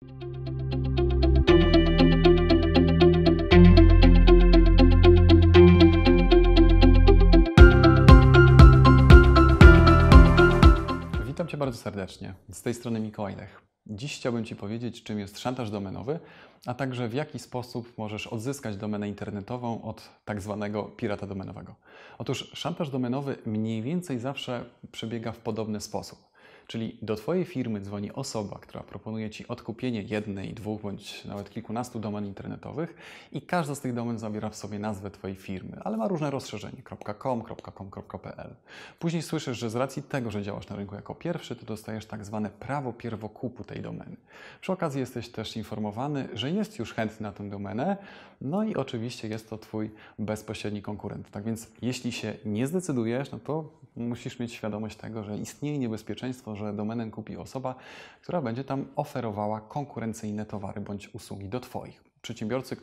Witam Cię bardzo serdecznie. Z tej strony Mikołaj Lech. Dziś chciałbym Ci powiedzieć, czym jest szantaż domenowy, a także w jaki sposób możesz odzyskać domenę internetową od tak zwanego pirata domenowego. Otóż szantaż domenowy mniej więcej zawsze przebiega w podobny sposób. Czyli do Twojej firmy dzwoni osoba, która proponuje Ci odkupienie jednej, dwóch bądź nawet kilkunastu domen internetowych i każda z tych domen zawiera w sobie nazwę Twojej firmy, ale ma różne rozszerzenie .com, .com.pl. Później słyszysz, że z racji tego, że działasz na rynku jako pierwszy, to dostajesz tak zwane prawo pierwokupu tej domeny. Przy okazji jesteś też informowany, że jest już chętny na tę domenę, no i oczywiście jest to Twój bezpośredni konkurent. Tak więc jeśli się nie zdecydujesz, no to musisz mieć świadomość tego, że istnieje niebezpieczeństwo, że domenę kupi osoba, która będzie tam oferowała konkurencyjne towary bądź usługi do Twoich. Przedsiębiorcy,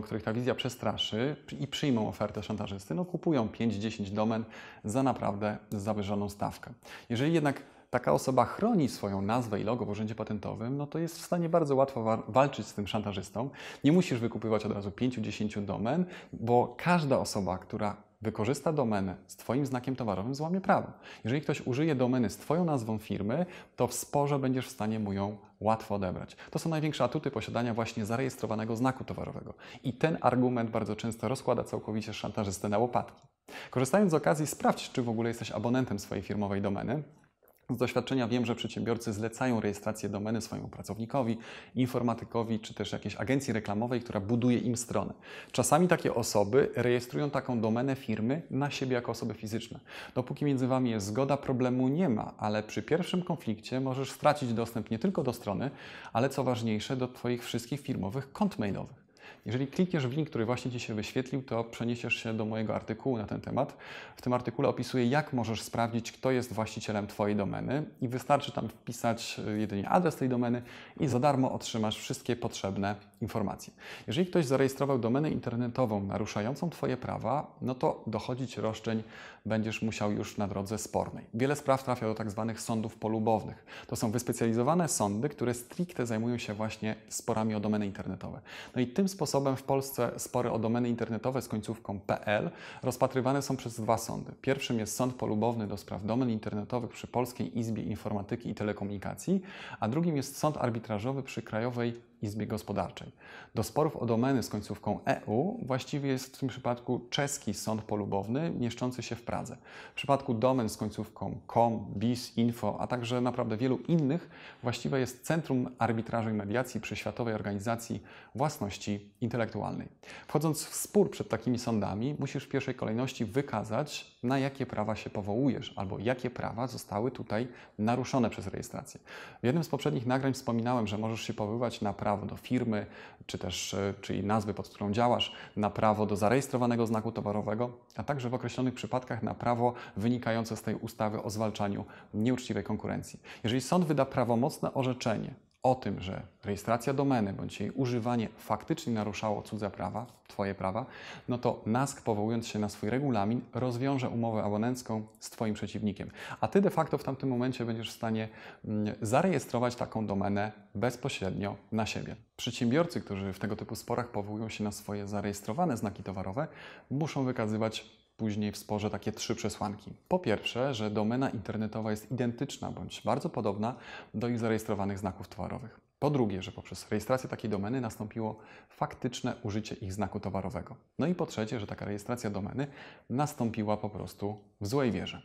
których ta wizja przestraszy i przyjmą ofertę szantażysty, kupują 5-10 domen za naprawdę zawyżoną stawkę. Jeżeli jednak taka osoba chroni swoją nazwę i logo w Urzędzie Patentowym, to jest w stanie bardzo łatwo walczyć z tym szantażystą. Nie musisz wykupywać od razu 5-10 domen, bo każda osoba, która wykorzysta domenę z Twoim znakiem towarowym, złamie prawo. Jeżeli ktoś użyje domeny z Twoją nazwą firmy, to w sporze będziesz w stanie mu ją łatwo odebrać. To są największe atuty posiadania właśnie zarejestrowanego znaku towarowego. I ten argument bardzo często rozkłada całkowicie szantażystę na łopatki. Korzystając z okazji, sprawdź, czy w ogóle jesteś abonentem swojej firmowej domeny. Z doświadczenia wiem, że przedsiębiorcy zlecają rejestrację domeny swojemu pracownikowi, informatykowi czy też jakiejś agencji reklamowej, która buduje im stronę. Czasami takie osoby rejestrują taką domenę firmy na siebie jako osoby fizyczne. Dopóki między Wami jest zgoda, problemu nie ma, ale przy pierwszym konflikcie możesz stracić dostęp nie tylko do strony, ale co ważniejsze, do Twoich wszystkich firmowych kont mailowych. Jeżeli klikniesz w link, który właśnie Ci się wyświetlił, to przeniesiesz się do mojego artykułu na ten temat. W tym artykule opisuję, jak możesz sprawdzić, kto jest właścicielem Twojej domeny i wystarczy tam wpisać jedynie adres tej domeny i za darmo otrzymasz wszystkie potrzebne informacje. Jeżeli ktoś zarejestrował domenę internetową naruszającą Twoje prawa, to dochodzić roszczeń będziesz musiał już na drodze spornej. Wiele spraw trafia do tak zwanych sądów polubownych. To są wyspecjalizowane sądy, które stricte zajmują się właśnie sporami o domeny internetowe. I tym sposobem w Polsce spory o domeny internetowe z końcówką .pl rozpatrywane są przez dwa sądy. Pierwszym jest sąd polubowny do spraw domen internetowych przy Polskiej Izbie Informatyki i Telekomunikacji, a drugim jest sąd arbitrażowy przy Krajowej Izbie Gospodarczej. Do sporów o domeny z końcówką EU właściwie jest w tym przypadku czeski sąd polubowny mieszczący się w Pradze. W przypadku domen z końcówką .com, .biz, .info, a także naprawdę wielu innych właściwe jest Centrum Arbitrażu i Mediacji przy Światowej Organizacji Własności Intelektualnej. Wchodząc w spór przed takimi sądami, musisz w pierwszej kolejności wykazać, na jakie prawa się powołujesz albo jakie prawa zostały tutaj naruszone przez rejestrację. W jednym z poprzednich nagrań wspominałem, że możesz się powoływać na prawo do firmy, czyli nazwy, pod którą działasz, na prawo do zarejestrowanego znaku towarowego, a także w określonych przypadkach na prawo wynikające z tej ustawy o zwalczaniu nieuczciwej konkurencji. Jeżeli sąd wyda prawomocne orzeczenie o tym, że rejestracja domeny bądź jej używanie faktycznie naruszało cudze prawa, Twoje prawa, to NASK, powołując się na swój regulamin, rozwiąże umowę abonencką z Twoim przeciwnikiem. A Ty de facto w tamtym momencie będziesz w stanie zarejestrować taką domenę bezpośrednio na siebie. Przedsiębiorcy, którzy w tego typu sporach powołują się na swoje zarejestrowane znaki towarowe, muszą wykazywać później w sporze takie 3 przesłanki. Po pierwsze, że domena internetowa jest identyczna bądź bardzo podobna do ich zarejestrowanych znaków towarowych. Po drugie, że poprzez rejestrację takiej domeny nastąpiło faktyczne użycie ich znaku towarowego. I po trzecie, że taka rejestracja domeny nastąpiła po prostu w złej wierze.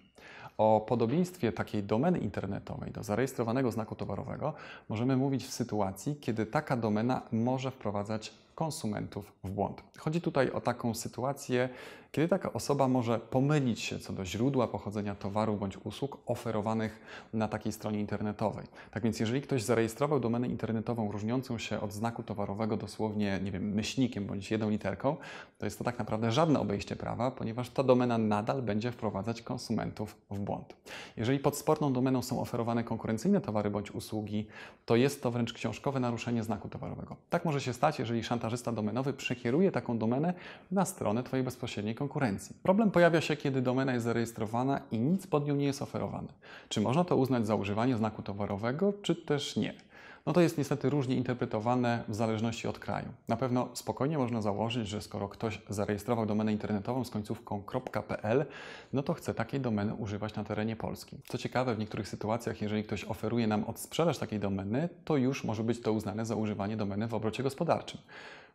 O podobieństwie takiej domeny internetowej do zarejestrowanego znaku towarowego możemy mówić w sytuacji, kiedy taka domena może wprowadzać konsumentów w błąd. Chodzi tutaj o taką sytuację, kiedy taka osoba może pomylić się co do źródła pochodzenia towaru bądź usług oferowanych na takiej stronie internetowej. Tak więc jeżeli ktoś zarejestrował domenę internetową różniącą się od znaku towarowego dosłownie, myślnikiem bądź jedną literką, to jest to tak naprawdę żadne obejście prawa, ponieważ ta domena nadal będzie wprowadzać konsumentów w błąd. Jeżeli pod sporną domeną są oferowane konkurencyjne towary bądź usługi, to jest to wręcz książkowe naruszenie znaku towarowego. Tak może się stać, jeżeli szantażysta domenowy przekieruje taką domenę na stronę Twojej bezpośredniej konkurencji. Problem pojawia się, kiedy domena jest zarejestrowana i nic pod nią nie jest oferowane. Czy można to uznać za używanie znaku towarowego, czy też nie? no to jest niestety różnie interpretowane w zależności od kraju. Na pewno spokojnie można założyć, że skoro ktoś zarejestrował domenę internetową z końcówką .pl, no to chce takiej domeny używać na terenie polskim. Co ciekawe, w niektórych sytuacjach, jeżeli ktoś oferuje nam odsprzedaż takiej domeny, to już może być to uznane za używanie domeny w obrocie gospodarczym.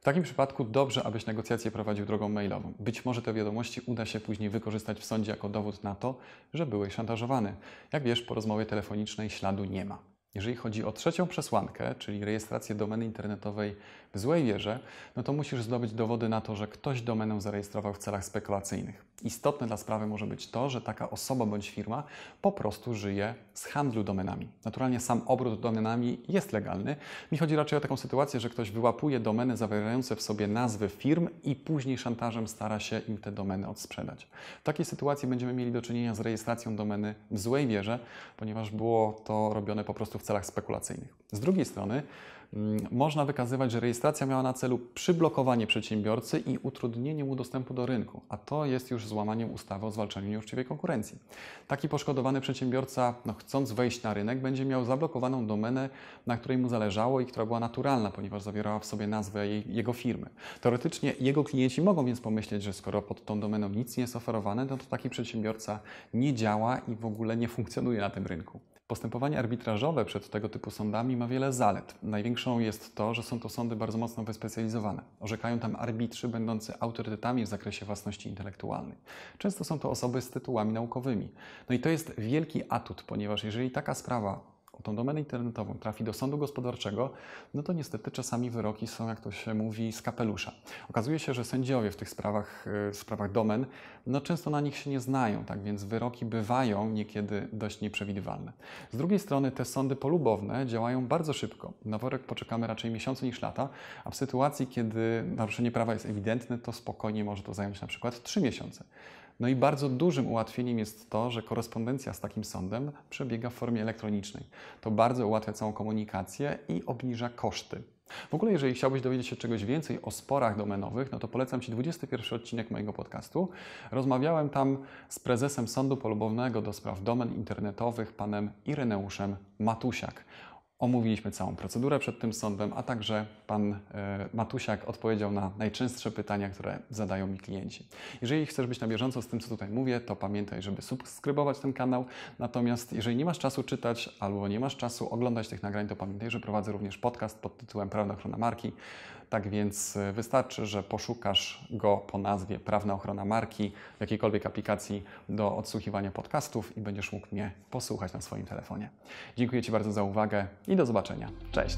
W takim przypadku dobrze, abyś negocjacje prowadził drogą mailową. Być może te wiadomości uda się później wykorzystać w sądzie jako dowód na to, że byłeś szantażowany. Jak wiesz, po rozmowie telefonicznej śladu nie ma. Jeżeli chodzi o trzecią przesłankę, czyli rejestrację domeny internetowej w złej wierze, no to musisz zdobyć dowody na to, że ktoś domenę zarejestrował w celach spekulacyjnych. Istotne dla sprawy może być to, że taka osoba bądź firma po prostu żyje z handlu domenami. Naturalnie sam obrót domenami jest legalny. Mi chodzi raczej o taką sytuację, że ktoś wyłapuje domeny zawierające w sobie nazwy firm i później szantażem stara się im te domeny odsprzedać. W takiej sytuacji będziemy mieli do czynienia z rejestracją domeny w złej wierze, ponieważ było to robione po prostu w celach spekulacyjnych. Z drugiej strony można wykazywać, że rejestracja miała na celu przyblokowanie przedsiębiorcy i utrudnienie mu dostępu do rynku, a to jest już złamaniem ustawy o zwalczaniu nieuczciwej konkurencji. Taki poszkodowany przedsiębiorca, chcąc wejść na rynek, będzie miał zablokowaną domenę, na której mu zależało i która była naturalna, ponieważ zawierała w sobie nazwę jego firmy. Teoretycznie jego klienci mogą więc pomyśleć, że skoro pod tą domeną nic nie jest oferowane, no to taki przedsiębiorca nie działa i w ogóle nie funkcjonuje na tym rynku. Postępowanie arbitrażowe przed tego typu sądami ma wiele zalet. Największą jest to, że są to sądy bardzo mocno wyspecjalizowane. Orzekają tam arbitrzy będący autorytetami w zakresie własności intelektualnej. Często są to osoby z tytułami naukowymi. No i to jest wielki atut, ponieważ jeżeli taka sprawa o tą domenę internetową trafi do sądu gospodarczego, no to niestety czasami wyroki są, jak to się mówi, z kapelusza. Okazuje się, że sędziowie w tych sprawach domen, no często na nich się nie znają, tak więc wyroki bywają niekiedy dość nieprzewidywalne. Z drugiej strony te sądy polubowne działają bardzo szybko. Na wyrok poczekamy raczej miesiące niż lata, a w sytuacji, kiedy naruszenie prawa jest ewidentne, to spokojnie może to zająć na przykład 3 miesiące. No i bardzo dużym ułatwieniem jest to, że korespondencja z takim sądem przebiega w formie elektronicznej. To bardzo ułatwia całą komunikację i obniża koszty. W ogóle, jeżeli chciałbyś dowiedzieć się czegoś więcej o sporach domenowych, no to polecam Ci 21 odcinek mojego podcastu. Rozmawiałem tam z prezesem Sądu Polubownego do spraw domen internetowych, panem Ireneuszem Matusiak. Omówiliśmy całą procedurę przed tym sądem, a także pan Matusiak odpowiedział na najczęstsze pytania, które zadają mi klienci. Jeżeli chcesz być na bieżąco z tym, co tutaj mówię, to pamiętaj, żeby subskrybować ten kanał. Natomiast jeżeli nie masz czasu czytać albo nie masz czasu oglądać tych nagrań, to pamiętaj, że prowadzę również podcast pod tytułem Prawna ochrona marki. Tak więc wystarczy, że poszukasz go po nazwie Prawna ochrona marki w jakiejkolwiek aplikacji do odsłuchiwania podcastów i będziesz mógł mnie posłuchać na swoim telefonie. Dziękuję Ci bardzo za uwagę i do zobaczenia. Cześć!